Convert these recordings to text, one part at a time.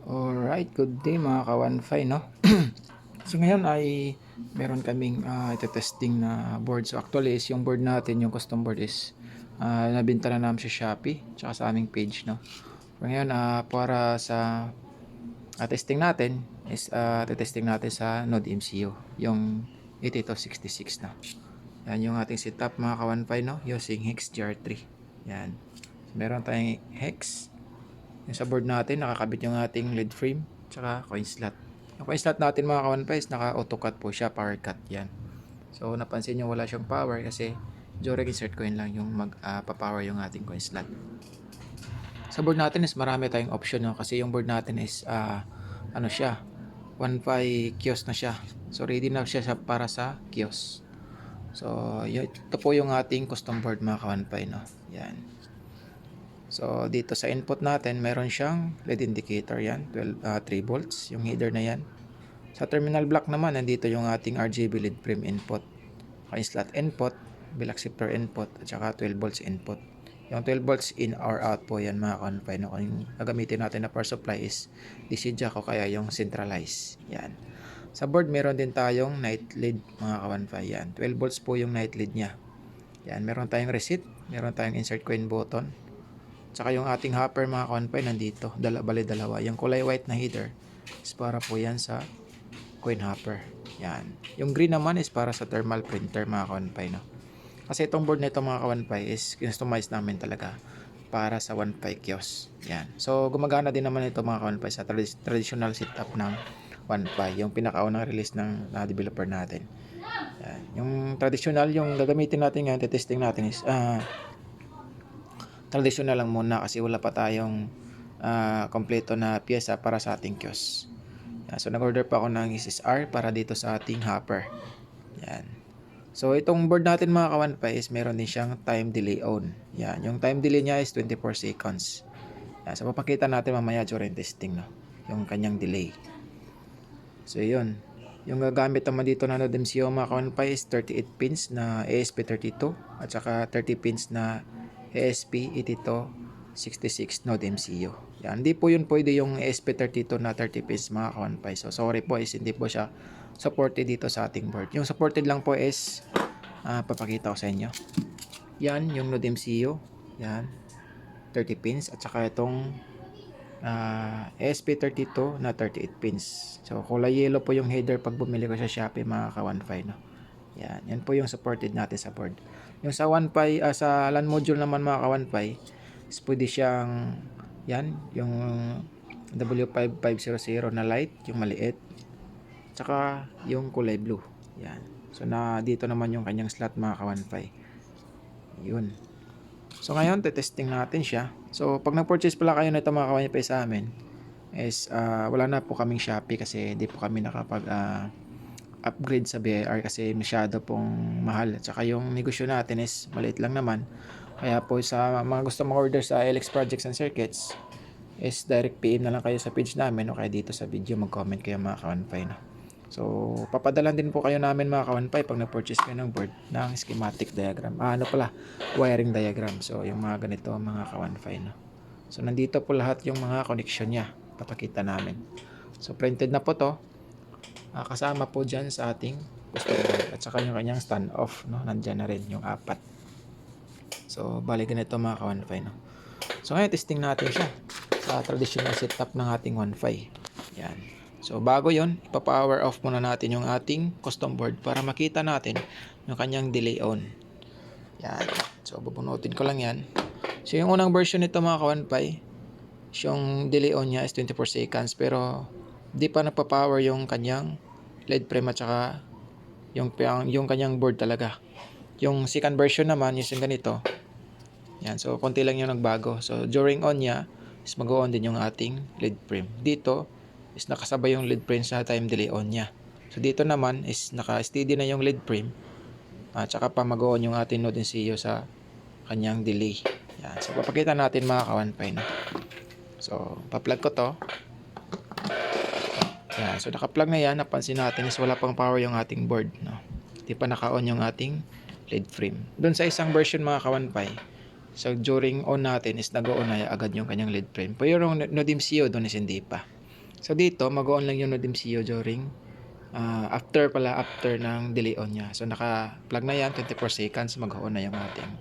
Alright, good day mga ka-1Fi, no? So ngayon ay meron kaming ite-testing na board. So actually is yung board natin, yung custom board is nabenta na namin sa Shopee tsaka sa aming page, no? So ngayon para sa testing natin is testing natin sa Node MCU, yung 8266 na. Yan yung ating setup mga ka-1Fi, no? Using Hex GR3. Yan. So, meron tayong Hex. Yung sa board natin, nakakabit yung ating lead frame, tsaka coin slot. Yung coin slot natin mga kawan is naka-auto cut po siya, power cut yan. So napansin nyo wala siyang power kasi during insert coin lang yung mag-power yung ating coin slot. Sa board natin is marami tayong option, no? Kasi yung board natin is ano siya, 1.5 kiosk na siya. So ready na siya para sa kiosk. So ito po yung ating custom board mga ka-1.5, no? Yan. So dito sa input natin, meron siyang LED indicator yan, 3 volts, yung header na yan. Sa terminal block naman, nandito yung ating RGB lead frame input, coin slot input, bill acceptor input, at saka 12 volts input. Yung 12 volts in or out po yan mga confine. Kung yung gagamitin natin na power supply is DC jack o kaya yung centralized. Yan. Sa board, meron din tayong night lead mga ka-1.5 yan. 12 volts po yung night lead niya. Yan, meron tayong reset, meron tayong insert coin button. Tsaka yung ating hopper mga ka-1.5 nandito, bali dalawa. Yung kulay white na header is para po yan sa coin hopper. Yan. Yung green naman is para sa thermal printer mga ka-1.5, no? Kasi itong board nito mga ka-1.5 is customize namin talaga para sa 1.5 kiosk. Yan. So gumagana din naman ito mga ka-1.5 sa traditional setup ng 1.5, yung pinakaunang release ng developer natin. Yan. Yung traditional, yung gagamitin natin ngayon, testing natin is traditional lang muna kasi wala pa tayong kompleto na pyesa para sa ating kiosk. Yan. So nag-order pa ako ng SSR para dito sa ating hopper. Yan. So itong board natin mga ka-1.5 is meron din siyang time delay on. Yan. Yung time delay niya is 24 seconds. Yan. So papakita natin mamaya during testing, no? Yung kanyang delay. So yun. Yung gagamit naman dito na Node MCU mga ka-1.5 is 38 pins na ASP32 at saka 30 pins na ASP8266 Node MCU. Yan, hindi po yun pwede yung ASP32 na 30 pins mga ka-1.5. So sorry po, is hindi po siya supported dito sa ating board. Yung supported lang po is papakita ko sa inyo. Yan, yung Node MCU. Yan, 30 pins at saka itong ASP32 na 38 pins. So kulay yellow po yung header pag bumili ko sa Shopee mga ka-1.5, no? Yan po yung supported natin sa board. Yung sa 1.5 sa LAN module naman mga ka-1.5 is pwede siyang yan, yung W5500 na light, yung maliit. Tsaka yung kulay blue. Yan. So na dito naman yung kanyang slot mga ka-1.5. Yun. So ngayon, testing natin siya. So pag nag-purchase pala kayo nito mga ka-1.5 sa amin is wala na po kaming Shopee kasi hindi po kami nakapag upgrade sa BIR kasi masyado pong mahal at saka yung negosyo natin is maliit lang naman, kaya po sa mga gusto mag-order sa LX Projects and Circuits is direct PM na lang kayo sa page namin o kaya dito sa video mag-comment kayo mga ka-1.5, no? So papadalan din po kayo namin mga ka-1.5 pag nag-purchase kayo ng board ng schematic diagram, wiring diagram. So yung mga ganito mga ka-1.5, no? So nandito po lahat yung mga connection nya, papakita namin. So printed na po to. Kasama po dyan sa ating custom board at saka yung kanyang stand off, no? Nandyan na rin yung 4. So bali ganito mga ka-1.5, no? So ngayon testing natin siya sa traditional setup ng ating 1.5. Yan. So bago yon, ipa-power off muna natin yung ating custom board para makita natin yung kanyang delay on. Yan. So bubunutin ko lang yan. So yung unang version nito mga ka-1.5, yung delay on niya is 24 seconds pero di pa nagpa-power yung kanyang LED frame at saka yung kanyang board talaga. Yung second version naman is yung ganito. Yan, so konti lang yung nagbago. So during on niya is mag-on din yung ating LED frame. Dito is nakasabay yung LED frame sa time delay on niya. So dito naman is naka-steady na yung LED frame at saka pa mag-on yung ating Node MCU sa kanyang delay. Yan, so papakita natin mga ka-1.5, no? So pa-plug ko to. Yan, so naka-plug na yan. Napansin natin is wala pang power yung ating board, no? Di pa naka-on yung ating LED frame. Doon sa isang version mga ka-1.5, so during on natin is nag-on na agad yung kanyang LED frame. Pero yung Node MCU doon is hindi pa. So dito, mag-on lang yung NodeMCU during after ng delay on niya. So naka-plug na yan, 24 seconds, mag-on na yung ating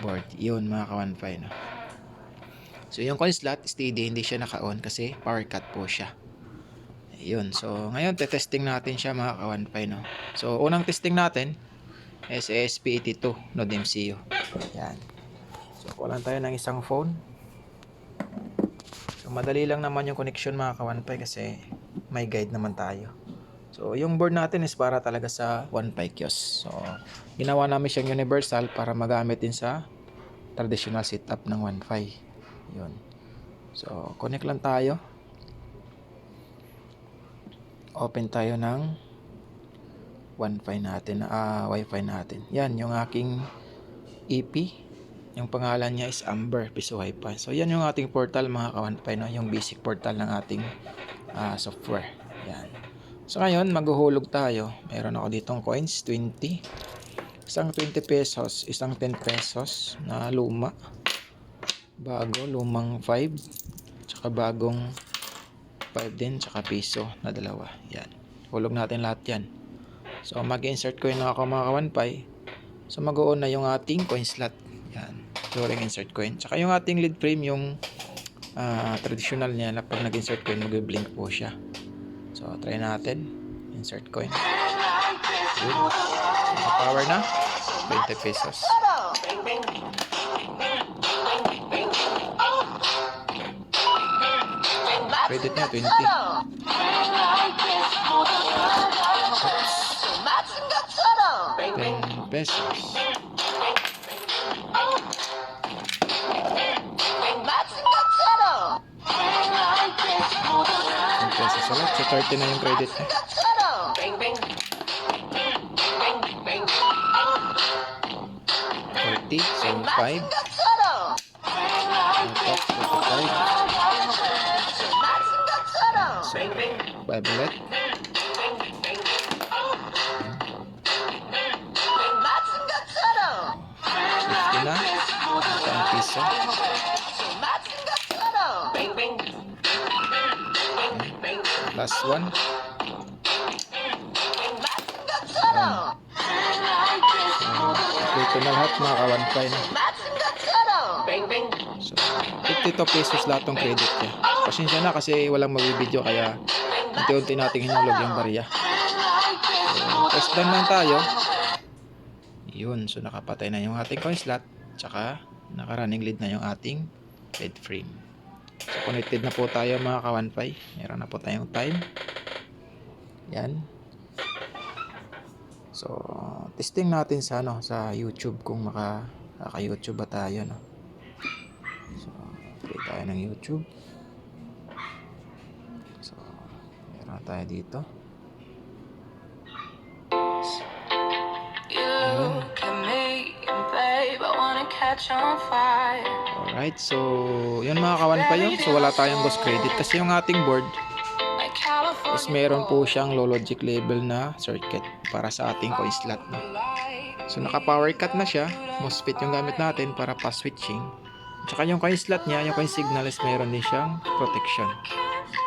board. Yun mga ka-1.5 no. So yung coin slot, steady, hindi siya naka-on kasi power cut po siya. Yun. So ngayon, testing natin siya mga ka-1.5 no. So unang testing natin is ESP82 NodeMCU. Yan. So kuha lang tayo ng isang phone. So madali lang naman yung connection mga ka-1.5 kasi may guide naman tayo. So yung board natin is para talaga sa 1.5 kiosk. So ginawa namin siyang universal para magamit din sa traditional setup ng 1.5. Yun. So connect lang tayo. Open tayo ng 1.5 natin, wifi natin. Yan yung aking EP. Yung pangalan niya is Amber Piso Wi-Fi. So yan yung ating portal mga ka-1.5 no, yung basic portal ng ating software. Yan. So ngayon maghuhulog tayo. Meron ako ditong coins 20. Isang 20 pesos, isang 10 pesos na luma. Bago, lumang 5. Tsaka bagong 5 din, tsaka piso na dalawa. Yan. Hulog natin lahat yan. So mag-insert coin na ako mga ka-1.5. So mag-on na yung ating coin slot. Yan. During insert coin. Tsaka yung ating lead frame, yung traditional niya na pag nag-insert coin, mag-blink po siya. So try natin. Insert coin. Good. So, power na. 20 pesos. Credit niya 20. Oops. 10 pesos. 10 pesos ulit. So 30 na yung credit niya. 40. So 5. Top 45. So 5 ulit. Na isang piso. Last one. Ito na lahat mga ka-1.5 na. So 52 pesos lahat ng credit niya. Pasensya na kasi walang mabibideo kaya unti-unti nating hinulog yung barya. So test down lang tayo. Yun, so nakapatay na yung ating coin slot, tsaka naka-running lead na yung ating lead frame. So connected na po tayo mga ka-1.5. Meron na po tayong time. Yan. So testing natin sa sa YouTube kung maka-YouTube ba tayo no. So play tayo ng YouTube. So meron tayo dito. Alright, so yun mga ka-1.5 yun. So wala tayong ghost credit kasi yung ating board is meron po siyang low logic level na circuit para sa ating coin slot no? So naka power cut na siya. MOSFET yung gamit natin para pass switching. Tsaka yung coin slot niya, yung coin signal is meron din siyang protection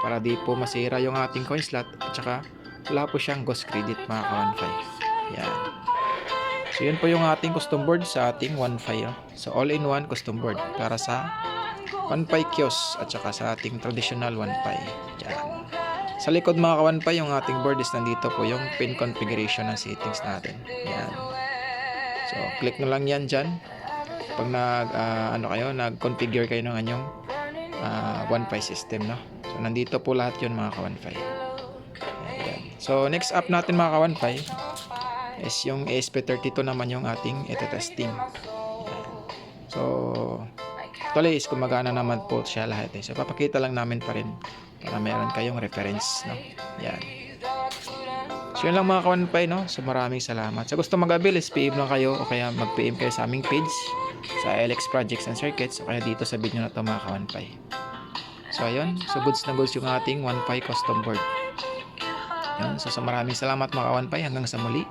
para di po masira yung ating coin slot. At saka wala po siyang ghost credit mga ka-1.5. Yan. So yun po yung ating custom board sa ating 1.5 So all-in-one custom board para sa 1.5 kiosk at saka sa ating traditional 1.5. Yan. Sa likod mga ka-1.5 yung ating board is nandito po yung pin configuration ng settings natin. Yan. So click na lang yan dyan. Pag nag-configure kayo ng anyong 1.5 system no. So nandito po lahat yun mga ka-1.5. Yan. So next up natin mga ka-1.5 is yung ESP32 naman yung ating ito-testing. So actually is gumagana naman po siya lahat So papakita lang namin pa rin para meron kayong reference no. Yan. So yun lang mga ka-1.5 no. So maraming salamat. So gusto mag-avail is PM lang kayo o kaya mag-PM kayo sa aming page sa LX Projects and Circuits o kaya dito sa video na to mga ka-1.5. So ayun. So goods na goods yung ating 1.5 custom board. Yan. So maraming salamat mga ka-1.5 hanggang sa muli.